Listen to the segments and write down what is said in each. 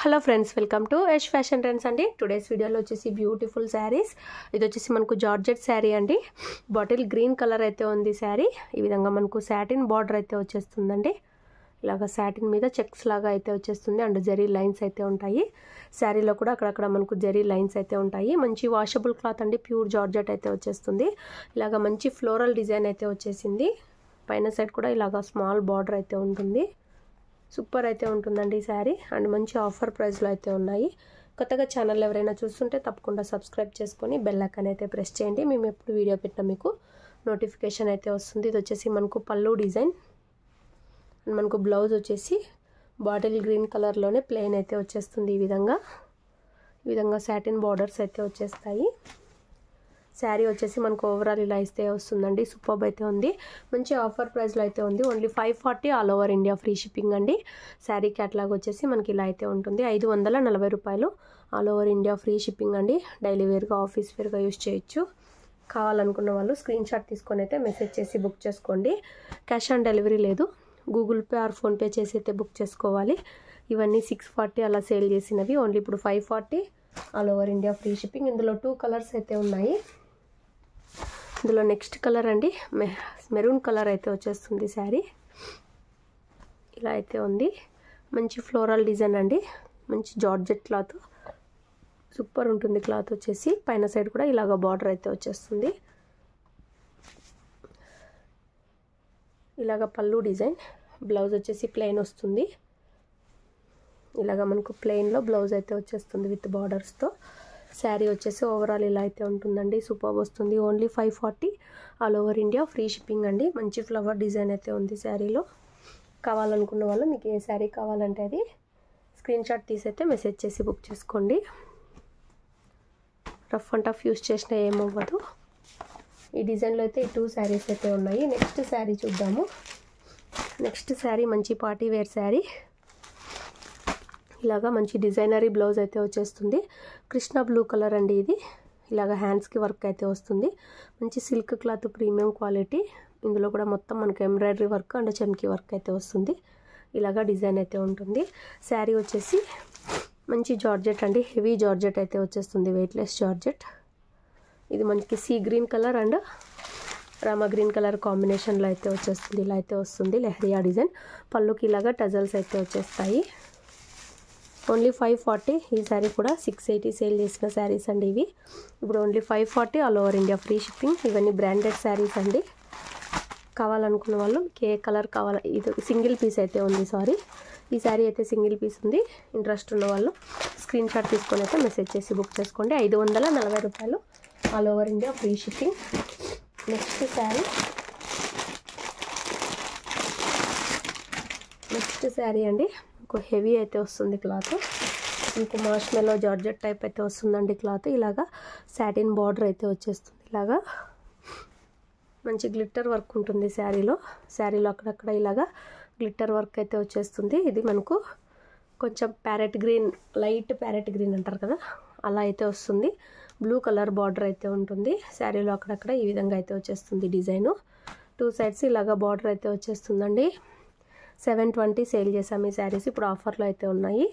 Hello friends, welcome to Yash fashion trends అండి. Today's వీడియోలో వచ్చేసి బ్యూటిఫుల్ శారీస్. ఇది వచ్చేసి మనకు జార్జెట్ శారీ అండి. బాటిల్ గ్రీన్ కలర్ అయితే ఉంది శారీ. ఈ విధంగా మనకు సాటిన్ బార్డర్ అయితే వచ్చేస్తుందండి. ఇలాగా సాటిన్ మీద చెక్స్ లాగా అయితే వచ్చేస్తుంది అండ్ జరీ లైన్స్ అయితే ఉంటాయి. శారీలో కూడా అక్కడక్కడ మనకు జరీ లైన్స్ అయితే ఉంటాయి. మంచి వాషబుల్ క్లాత్ అండి, ప్యూర్ జార్జెట్ అయితే వచ్చేస్తుంది. ఇలాగా మంచి ఫ్లోరల్ డిజైన్ అయితే వచ్చేసింది. పైన సైడ్ కూడా ఇలాగా స్మాల్ బార్డర్ అయితే ఉంటుంది. సూపర్ అయితే ఉంటుందండి ఈ శారీ అండ్ మంచి ఆఫర్ ప్రైస్లో అయితే ఉన్నాయి. కొత్తగా ఛానల్ ఎవరైనా చూస్తుంటే తప్పకుండా సబ్స్క్రైబ్ చేసుకొని బెల్ ఐకాన్ అయితే ప్రెస్ చేయండి. మేము ఎప్పుడు వీడియో పెట్టినా మీకు నోటిఫికేషన్ అయితే వస్తుంది. ఇది వచ్చేసి మనకు పళ్ళు డిజైన్ అండ్ మనకు బ్లౌజ్ వచ్చేసి బాటిల్ గ్రీన్ కలర్లోనే ప్లెయిన్ అయితే వచ్చేస్తుంది. ఈ విధంగా సాటిన్ బార్డర్స్ అయితే వచ్చేస్తాయి. శారీ వచ్చేసి మనకు ఓవరాల్ ఇలా ఇస్తే వస్తుందండి. సూపర్బ్ అయితే ఉంది. మంచి ఆఫర్ ప్రైస్లో అయితే ఉంది. Only 540 all over India free shipping అండి. శారీ క్యాటలాగ్ వచ్చేసి మనకి ఇలా అయితే ఉంటుంది. 540 రూపాయలు all over India free shipping అండి. డైలీ వేర్గా, ఆఫీస్ వేర్గా యూజ్ చేయొచ్చు. కావాలనుకున్న వాళ్ళు స్క్రీన్ షాట్ తీసుకొని అయితే మెసేజ్ చేసి బుక్ చేసుకోండి. క్యాష్ ఆన్ డెలివరీ లేదు. గూగుల్ పే ఆర్ ఫోన్పే చేసి అయితే బుక్ చేసుకోవాలి. ఇవన్నీ 640 అలా సేల్ చేసినవి. ఓన్లీ ఇప్పుడు 540 all over India free shipping. ఇందులో 2 కలర్స్ అయితే ఉన్నాయి. ఇందులో నెక్స్ట్ కలర్ అండి మెరూన్ కలర్ అయితే వచ్చేస్తుంది శారీ. ఇలా అయితే ఉంది. మంచి ఫ్లోరల్ డిజైన్ అండి. మంచి జార్జెట్ క్లాత్, సూపర్ ఉంటుంది క్లాత్ వచ్చేసి. పైన సైడ్ కూడా ఇలాగ బార్డర్ అయితే వచ్చేస్తుంది. ఇలాగ పళ్ళు డిజైన్, బ్లౌజ్ వచ్చేసి ప్లెయిన్ వస్తుంది. ఇలాగ మనకు ప్లెయిన్లో బ్లౌజ్ అయితే వచ్చేస్తుంది విత్ బార్డర్స్తో. శారీ వచ్చేసి ఓవరాల్ ఇలా అయితే ఉంటుందండి. సూపర్ వస్తుంది. Only 540 all over India free shipping అండి. మంచి ఫ్లవర్ డిజైన్ అయితే ఉంది శారీలో. కావాలనుకున్న వాళ్ళు మీకు ఏ శారీ కావాలంటే అది స్క్రీన్ షాట్ తీసైతే మెసేజ్ చేసి బుక్ చేసుకోండి. రఫ్ అండ్ టఫ్ యూస్ చేసినా ఏమవ్వదు. ఈ డిజైన్లో అయితే 2 శారీస్ అయితే ఉన్నాయి. నెక్స్ట్ శారీ చూద్దాము. నెక్స్ట్ శారీ మంచి పార్టీ వేర్ శారీ. ఇలాగా మంచి డిజైనరీ బ్లౌజ్ అయితే వచ్చేస్తుంది. కృష్ణ బ్లూ కలర్ అండి ఇది. ఇలాగ హ్యాండ్స్కి వర్క్ అయితే వస్తుంది. మంచి సిల్క్ క్లాత్, ప్రీమియం క్వాలిటీ. ఇందులో కూడా మొత్తం మనకు ఎంబ్రాయిడరీ వర్క్ అండ్ చమ్కీ వర్క్ అయితే వస్తుంది. ఇలాగా డిజైన్ అయితే ఉంటుంది. శారీ వచ్చేసి మంచి జార్జెట్ అండి, హెవీ జార్జెట్ అయితే వచ్చేస్తుంది, వెయిట్లెస్ జార్జెట్. ఇది మనకి sea green colour and Rama green colour కాంబినేషన్లో అయితే వచ్చేస్తుంది. ఇలా అయితే వస్తుంది లెహరియా డిజైన్. పళ్ళుకి ఇలాగా టజల్స్ అయితే వచ్చేస్తాయి. ఓన్లీ 540. ఈ శారీ కూడా 680 సేల్ చేసిన శారీస్ అండి ఇవి. ఇప్పుడు only 540 all over India free shipping. ఇవన్నీ బ్రాండెడ్ శారీస్ అండి. కావాలనుకున్న వాళ్ళు ఏ కలర్ కావాలి, ఇది సింగిల్ పీస్ అయితే ఉంది. సారీ, ఈ శారీ అయితే సింగిల్ పీస్ ఉంది. ఇంట్రెస్ట్ ఉన్న వాళ్ళు స్క్రీన్ షాట్ తీసుకొని అయితే మెసేజ్ చేసి బుక్ చేసుకోండి. 540 రూపాయలు all over India free shipping. Next sari అండి. హెవీ అయితే వస్తుంది క్లాత్. ఇంకో మార్ష్మెల్లో జార్జెట్ టైప్ అయితే వస్తుందండి క్లాత్. ఇలాగా సాటిన్ బార్డర్ అయితే వచ్చేస్తుంది. ఇలాగా మంచి గ్లిట్టర్ వర్క్ ఉంటుంది శారీలో. అక్కడక్కడ ఇలాగా గ్లిట్టర్ వర్క్ అయితే వచ్చేస్తుంది. ఇది మనకు కొంచెం parrot green, light parrot green అంటారు కదా, అలా అయితే వస్తుంది. బ్లూ కలర్ బార్డర్ అయితే ఉంటుంది శారీలో. అక్కడక్కడ ఈ విధంగా అయితే వచ్చేస్తుంది డిజైను. 2 సైడ్స్ ఇలాగా బార్డర్ అయితే వచ్చేస్తుందండి. 720 సేల్ చేసాము ఈ శారీస్. ఇప్పుడు ఆఫర్లో అయితే ఉన్నాయి.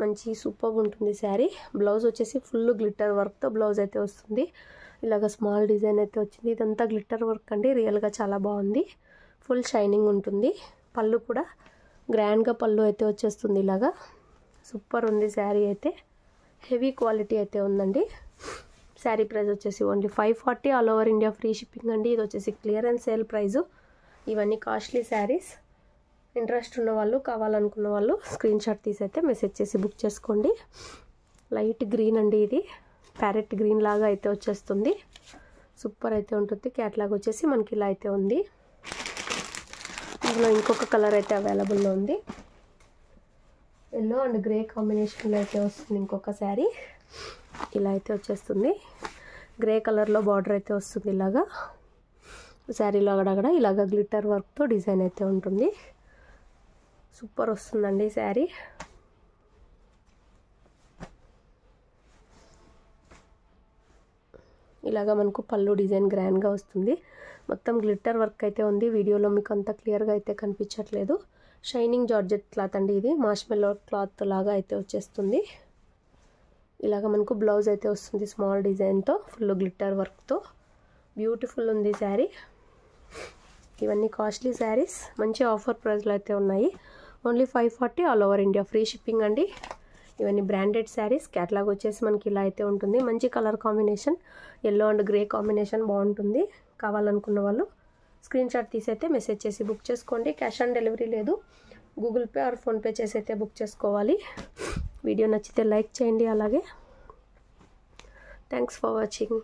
మంచి సూపర్ ఉంటుంది శారీ. బ్లౌజ్ వచ్చేసి ఫుల్ గ్లిట్టర్ వర్క్తో బ్లౌజ్ అయితే వస్తుంది. ఇలాగ స్మాల్ డిజైన్ అయితే వచ్చింది. ఇదంతా గ్లిట్టర్ వర్క్ అండి. రియల్గా చాలా బాగుంది. ఫుల్ షైనింగ్ ఉంటుంది. పళ్ళు కూడా గ్రాండ్గా పళ్ళు అయితే వచ్చేస్తుంది. ఇలాగా సూపర్ ఉంది శారీ అయితే. హెవీ క్వాలిటీ అయితే ఉందండి. శారీ ప్రైస్ వచ్చేసి only 540 all over India free shipping అండి. ఇది వచ్చేసి క్లియరెన్స్ సేల్ ప్రైజు. ఇవన్నీ కాస్ట్లీ శారీస్. ఇంట్రెస్ట్ ఉన్న వాళ్ళు, కావాలనుకున్న వాళ్ళు స్క్రీన్ షాట్ తీసైతే మెసేజ్ చేసి బుక్ చేసుకోండి. లైట్ గ్రీన్ అండి ఇది. ప్యారెట్ గ్రీన్ లాగా అయితే వచ్చేస్తుంది. సూపర్ అయితే ఉంటుంది. క్యాట్లాగ్ వచ్చేసి మనకి ఇలా అయితే ఉంది. ఇందులో ఇంకొక కలర్ అయితే అవైలబుల్లో ఉంది. ఎల్లో అండ్ గ్రే కాంబినేషన్లో అయితే వస్తుంది ఇంకొక శారీ. ఇలా అయితే వచ్చేస్తుంది. గ్రే కలర్లో బార్డర్ అయితే వస్తుంది. ఇలాగా శారీలో అక్కడక్కడ ఇలాగ గ్లిట్టర్ వర్క్తో డిజైన్ అయితే ఉంటుంది. సూపర్ వస్తుందండి శారీ. ఇలాగా మనకు పళ్ళు డిజైన్ గ్రాండ్గా వస్తుంది. మొత్తం గ్లిట్టర్ వర్క్ అయితే ఉంది. వీడియోలో మీకు అంత క్లియర్గా అయితే కనిపించట్లేదు. షైనింగ్ జార్జెట్ క్లాత్ అండి, ఇది మార్ష్మెల్లో క్లాత్ లాగా అయితే వచ్చేస్తుంది. ఇలాగ మనకు బ్లౌజ్ అయితే వస్తుంది స్మాల్ డిజైన్తో, ఫుల్ గ్లిట్టర్ వర్క్తో. బ్యూటిఫుల్ ఉంది శారీ. ఇవన్నీ కాస్ట్లీ శారీస్, మంచి ఆఫర్ ప్రైస్లో అయితే ఉన్నాయి. Only 540 all over India, free shipping అండి. ఇవన్నీ బ్రాండెడ్ శారీస్. క్యాటలాగ్ వచ్చేసి మనకి ఇలా అయితే ఉంటుంది. మంచి colour combination, yellow and grey combination బాగుంటుంది. కావాలనుకున్న వాళ్ళు స్క్రీన్ షాట్ తీసి అయితే మెసేజ్ చేసి బుక్ చేసుకోండి. క్యాష్ ఆన్ డెలివరీ లేదు, గూగుల్ పే ఆర్ ఫోన్పే చేసి అయితే బుక్ చేసుకోవాలి. వీడియో నచ్చితే లైక్ చేయండి. అలాగే థ్యాంక్స్ ఫర్ వాచింగ్.